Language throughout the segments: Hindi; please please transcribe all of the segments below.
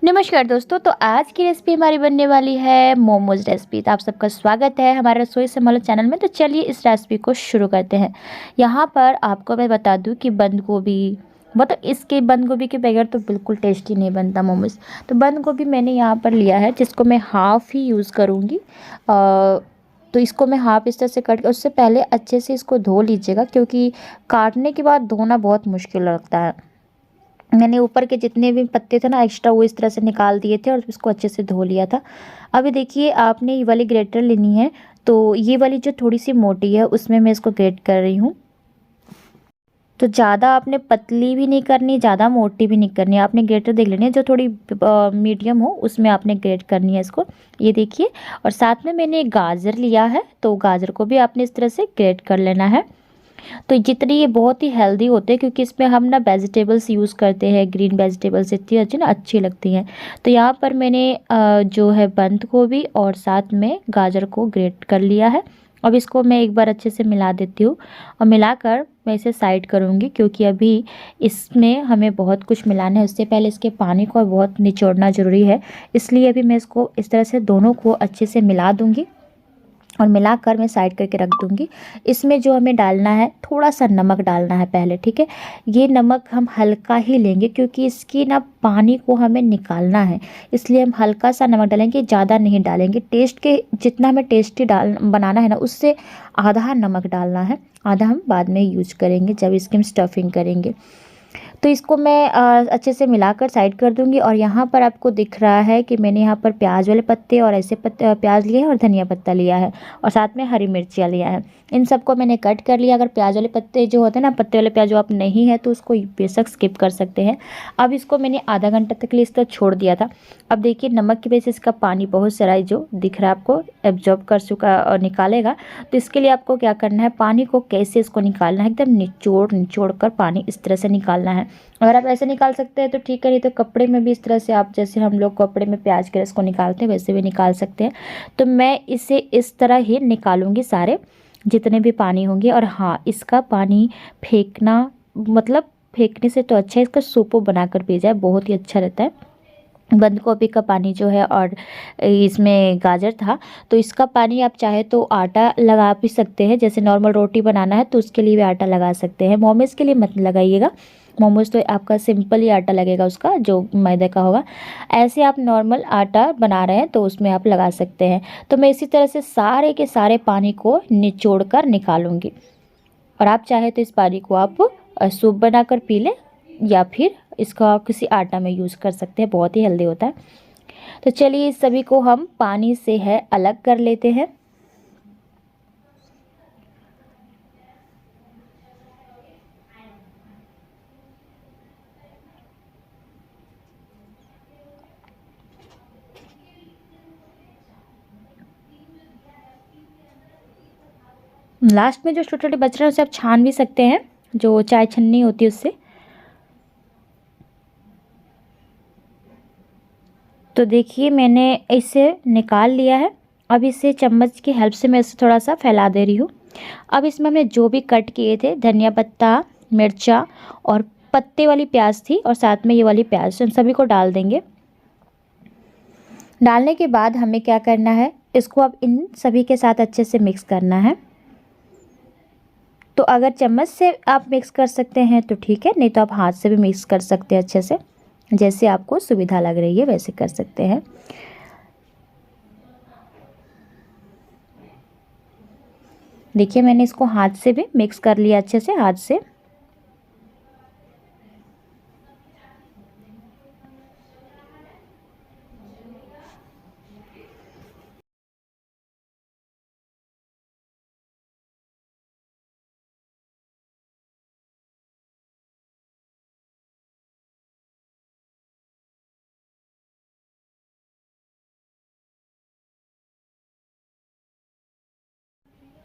नमस्कार दोस्तों, तो आज की रेसिपी हमारी बनने वाली है मोमोज रेसिपी। तो आप सबका स्वागत है हमारे रसोई से मोहल्ला चैनल में। तो चलिए इस रेसिपी को शुरू करते हैं। यहाँ पर आपको मैं बता दूँ कि बंद गोभी मतलब इसके बंद गोभी के बगैर तो बिल्कुल टेस्टी नहीं बनता मोमोज। तो बंद गोभी मैंने यहाँ पर लिया है, जिसको मैं हाफ़ ही यूज़ करूँगी। तो इसको मैं हाफ़ इस तरह से कट, उससे पहले अच्छे से इसको धो लीजिएगा, क्योंकि काटने के बाद धोना बहुत मुश्किल लगता है। मैंने ऊपर के जितने भी पत्ते थे ना एक्स्ट्रा, वो इस तरह से निकाल दिए थे और इसको अच्छे से धो लिया था। अभी देखिए, आपने ये वाली ग्रेटर लेनी है। तो ये वाली जो थोड़ी सी मोटी है उसमें मैं इसको ग्रेट कर रही हूँ। तो ज़्यादा आपने पतली भी नहीं करनी, ज़्यादा मोटी भी नहीं करनी। आपने ग्रेटर देख लेनी है जो थोड़ी मीडियम हो, उसमें आपने ग्रेट करनी है इसको। ये देखिए, और साथ में मैंने एक गाजर लिया है, तो गाजर को भी आपने इस तरह से ग्रेट कर लेना है। तो जितनी ये बहुत ही हेल्दी होते हैं, क्योंकि इसमें हम ना वेजिटेबल्स यूज़ करते हैं, ग्रीन वेजिटेबल्स इतनी अच्छी ना अच्छी लगती हैं। तो यहाँ पर मैंने जो है बंद गोभी और साथ में गाजर को ग्रेट कर लिया है। अब इसको मैं एक बार अच्छे से मिला देती हूँ, और मिलाकर मैं इसे साइड करूँगी, क्योंकि अभी इसमें हमें बहुत कुछ मिलाना है। उससे पहले इसके पानी को बहुत निचोड़ना ज़रूरी है, इसलिए अभी मैं इसको इस तरह से दोनों को अच्छे से मिला दूँगी और मिलाकर मैं साइड करके रख दूँगी। इसमें जो हमें डालना है, थोड़ा सा नमक डालना है पहले, ठीक है। ये नमक हम हल्का ही लेंगे, क्योंकि इसकी ना पानी को हमें निकालना है, इसलिए हम हल्का सा नमक डालेंगे, ज़्यादा नहीं डालेंगे। टेस्ट के जितना हमें टेस्टी बनाना है ना, उससे आधा नमक डालना है, आधा हम बाद में यूज करेंगे जब इसकी हम स्टफिंग करेंगे। तो इसको मैं अच्छे से मिलाकर साइड कर दूंगी। और यहाँ पर आपको दिख रहा है कि मैंने यहाँ पर प्याज वाले पत्ते और ऐसे पत्ते प्याज लिए हैं, और धनिया पत्ता लिया है, और साथ में हरी मिर्चियाँ लिया है। इन सबको मैंने कट कर लिया। अगर प्याज वाले पत्ते जो होते हैं ना, पत्ते वाले प्याज जो आप नहीं है तो उसको बेशक स्किप कर सकते हैं। अब इसको मैंने आधा घंटा तक के लिए इस तरह छोड़ दिया था। अब देखिए, नमक की वजह से इसका पानी बहुत सारा जो दिख रहा है आपको एब्जॉर्ब कर चुका और निकालेगा। तो इसके लिए आपको क्या करना है, पानी को कैसे इसको निकालना है, एकदम निचोड़ कर पानी इस तरह से निकालना है। अगर आप ऐसे निकाल सकते हैं तो ठीक है, नहीं तो कपड़े में भी इस तरह से आप, जैसे हम लोग कपड़े में प्याज के रस को निकालते हैं, वैसे भी निकाल सकते हैं। तो मैं इसे इस तरह ही निकालूंगी सारे जितने भी पानी होंगे। और हाँ, इसका पानी फेंकना मतलब फेंकने से तो अच्छा है इसका सूप बनाकर पी जाए, बहुत ही अच्छा रहता है। बंद गोभी का पानी जो है और इसमें गाजर था, तो इसका पानी आप चाहे तो आटा लगा भी सकते हैं। जैसे नॉर्मल रोटी बनाना है तो उसके लिए भी आटा लगा सकते हैं, मोमोज के लिए मत लगाइएगा। मोमोज तो आपका सिंपल ही आटा लगेगा, उसका जो मैदे का होगा। ऐसे आप नॉर्मल आटा बना रहे हैं तो उसमें आप लगा सकते हैं। तो मैं इसी तरह से सारे के सारे पानी को निचोड़ कर निकालूंगी। और आप चाहे तो इस पानी को आप सूप बनाकर पी लें, या फिर इसका किसी आटा में यूज़ कर सकते हैं, बहुत ही हेल्दी होता है। तो चलिए, इस सभी को हम पानी से है अलग कर लेते हैं। लास्ट में जो छोटे छोटे बच रहे हैं उसे आप छान भी सकते हैं, जो चाय छन्नी होती है उससे। तो देखिए, मैंने इसे निकाल लिया है। अब इसे चम्मच की हेल्प से मैं इसे थोड़ा सा फैला दे रही हूँ। अब इसमें हमने जो भी कट किए थे, धनिया पत्ता, मिर्चा और पत्ते वाली प्याज थी, और साथ में ये वाली प्याज, उन सभी को डाल देंगे। डालने के बाद हमें क्या करना है, इसको अब इन सभी के साथ अच्छे से मिक्स करना है। तो अगर चम्मच से आप मिक्स कर सकते हैं तो ठीक है, नहीं तो आप हाथ से भी मिक्स कर सकते हैं अच्छे से, जैसे आपको सुविधा लग रही है वैसे कर सकते हैं। देखिए, मैंने इसको हाथ से भी मिक्स कर लिया अच्छे से, हाथ से।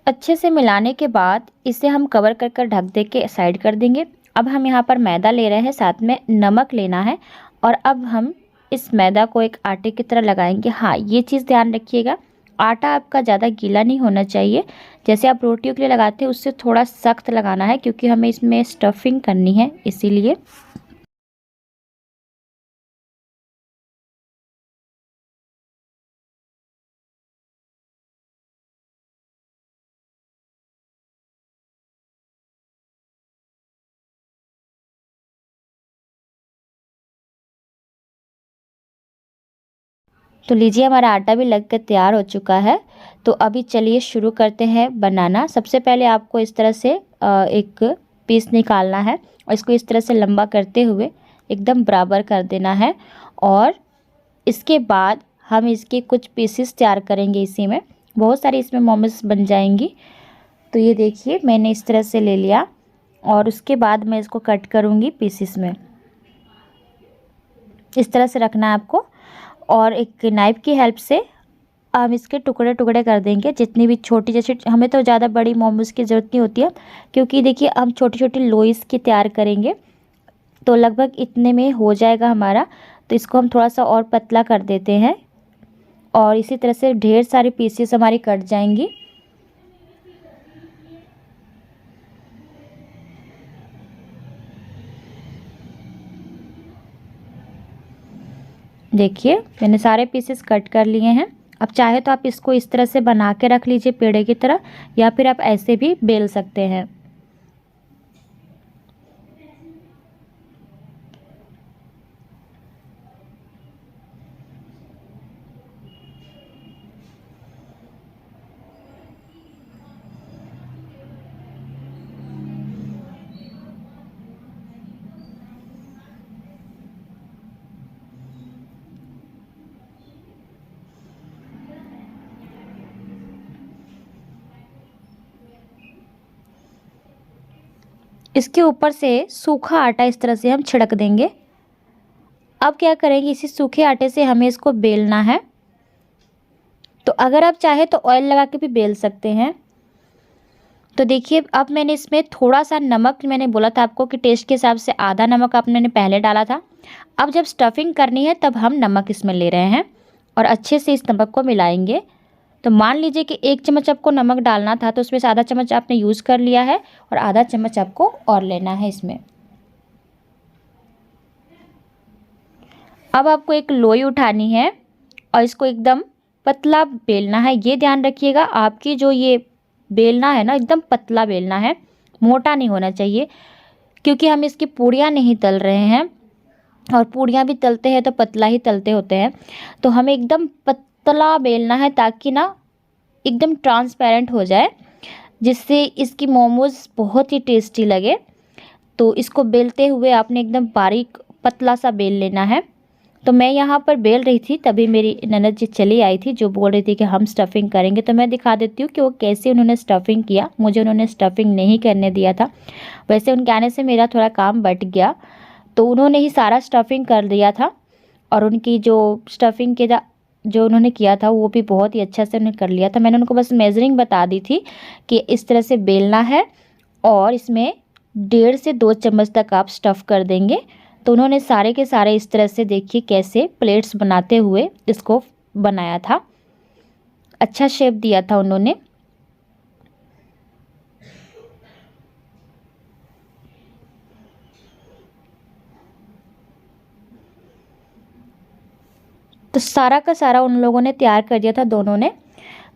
अच्छे से मिलाने के बाद इसे हम कवर कर कर ढक दे के साइड कर देंगे। अब हम यहाँ पर मैदा ले रहे हैं, साथ में नमक लेना है। और अब हम इस मैदा को एक आटे की तरह लगाएंगे। हाँ, ये चीज़ ध्यान रखिएगा, आटा आपका ज़्यादा गीला नहीं होना चाहिए। जैसे आप रोटियों के लिए लगाते हैं उससे थोड़ा सख्त लगाना है, क्योंकि हमें इसमें स्टफिंग करनी है, इसीलिए। तो लीजिए हमारा आटा भी लगकर तैयार हो चुका है। तो अभी चलिए शुरू करते हैं बनाना। सबसे पहले आपको इस तरह से एक पीस निकालना है और इसको इस तरह से लंबा करते हुए एकदम बराबर कर देना है। और इसके बाद हम इसके कुछ पीसेस तैयार करेंगे। इसी में बहुत सारी इसमें मोमोज बन जाएंगी। तो ये देखिए मैंने इस तरह से ले लिया और उसके बाद मैं इसको कट करूँगी पीसेस में। इस तरह से रखना है आपको और एक नाइफ़ की हेल्प से हम इसके टुकड़े टुकड़े कर देंगे। जितनी भी छोटी, जैसे हमें तो ज़्यादा बड़ी मोमोज़ की ज़रूरत नहीं होती है, क्योंकि देखिए हम छोटी छोटी लोईस की तैयार करेंगे। तो लगभग इतने में हो जाएगा हमारा। तो इसको हम थोड़ा सा और पतला कर देते हैं और इसी तरह से ढेर सारी पीसेस हमारी कट जाएंगी। देखिए मैंने सारे पीसेस कट कर लिए हैं। अब चाहे तो आप इसको इस तरह से बना के रख लीजिए पेड़े की तरह, या फिर आप ऐसे भी बेल सकते हैं। इसके ऊपर से सूखा आटा इस तरह से हम छिड़क देंगे। अब क्या करेंगे, इसी सूखे आटे से हमें इसको बेलना है। तो अगर आप चाहे तो ऑयल लगा के भी बेल सकते हैं। तो देखिए अब मैंने इसमें थोड़ा सा नमक, मैंने बोला था आपको कि टेस्ट के हिसाब से आधा नमक आप मैंने पहले डाला था। अब जब स्टफिंग करनी है तब हम नमक इसमें ले रहे हैं और अच्छे से इस नमक को मिलाएंगे। तो मान लीजिए कि 1 चम्मच आपको नमक डालना था, तो उसमें से आधा चम्मच आपने यूज़ कर लिया है और आधा चम्मच आपको और लेना है इसमें। अब आपको एक लोई उठानी है और इसको एकदम पतला बेलना है। ये ध्यान रखिएगा आपकी जो ये बेलना है ना, एकदम पतला बेलना है, मोटा नहीं होना चाहिए, क्योंकि हम इसकी पूड़ियाँ नहीं तल रहे हैं और पूड़ियाँ भी तलते हैं तो पतला ही तलते होते हैं। तो हमें एकदम पतला बेलना है ताकि ना एकदम ट्रांसपेरेंट हो जाए, जिससे इसकी मोमोज़ बहुत ही टेस्टी लगे। तो इसको बेलते हुए आपने एकदम बारीक पतला सा बेल लेना है। तो मैं यहाँ पर बेल रही थी, तभी मेरी ननद जी चली आई थी जो बोल रही थी कि हम स्टफिंग करेंगे। तो मैं दिखा देती हूँ कि वो कैसे उन्होंने स्टफिंग किया। मुझे उन्होंने स्टफिंग नहीं करने दिया था, वैसे उनके आने से मेरा थोड़ा काम बट गया। तो उन्होंने ही सारा स्टफिंग कर दिया था और उनकी जो स्टफिंग के जो उन्होंने किया था वो भी बहुत ही अच्छा से उन्होंने कर लिया था। मैंने उनको बस मेजरिंग बता दी थी कि इस तरह से बेलना है और इसमें 1.5 से 2 चम्मच तक आप स्टफ़ कर देंगे। तो उन्होंने सारे के सारे इस तरह से देखिए कैसे प्लेट्स बनाते हुए इसको बनाया था, अच्छा शेप दिया था उन्होंने। तो सारा का सारा उन लोगों ने तैयार कर दिया था, दोनों ने।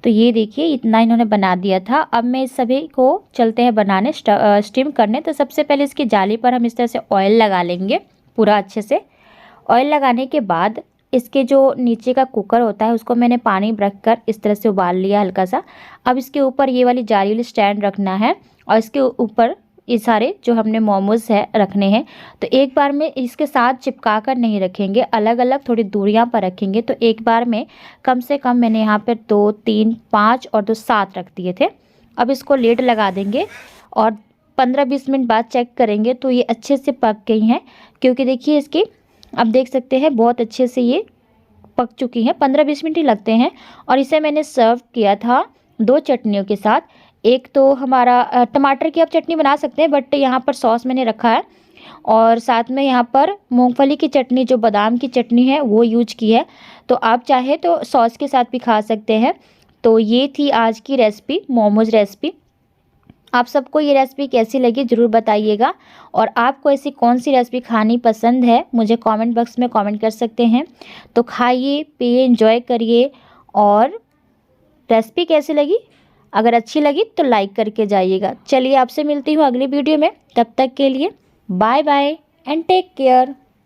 तो ये देखिए इतना इन्होंने बना दिया था। अब मैं इस सभी को चलते हैं बनाने, स्टीम करने। तो सबसे पहले इसकी जाली पर हम इस तरह से ऑयल लगा लेंगे पूरा अच्छे से। ऑयल लगाने के बाद इसके जो नीचे का कुकर होता है उसको मैंने पानी रख कर इस तरह से उबाल लिया हल्का सा। अब इसके ऊपर ये वाली जाली वाली स्टैंड रखना है और इसके ऊपर ये सारे जो हमने मोमोज़ है रखने हैं। तो एक बार में इसके साथ चिपका कर नहीं रखेंगे, अलग अलग थोड़ी दूरियां पर रखेंगे। तो एक बार में कम से कम मैंने यहाँ पर 2, 3, 5 और 2, 7 रख दिए थे। अब इसको लेड लगा देंगे और 15-20 मिनट बाद चेक करेंगे तो ये अच्छे से पक गई हैं। क्योंकि देखिए इसकी अब देख सकते हैं बहुत अच्छे से ये पक चुकी हैं। 15-20 मिनट ही लगते हैं। और इसे मैंने सर्व किया था 2 चटनियों के साथ। एक तो हमारा टमाटर की आप चटनी बना सकते हैं, बट यहाँ पर सॉस मैंने रखा है और साथ में यहाँ पर मूंगफली की चटनी, जो बादाम की चटनी है, वो यूज की है। तो आप चाहे तो सॉस के साथ भी खा सकते हैं। तो ये थी आज की रेसिपी, मोमोज रेसिपी। आप सबको ये रेसिपी कैसी लगी ज़रूर बताइएगा। और आपको ऐसी कौन सी रेसिपी खानी पसंद है मुझे कमेंट बॉक्स में कमेंट कर सकते हैं। तो खाइए, पिए, एंजॉय करिए। और रेसिपी कैसी लगी, अगर अच्छी लगी तो लाइक करके जाइएगा। चलिए आपसे मिलती हूँ अगली वीडियो में, तब तक के लिए bye bye and take care.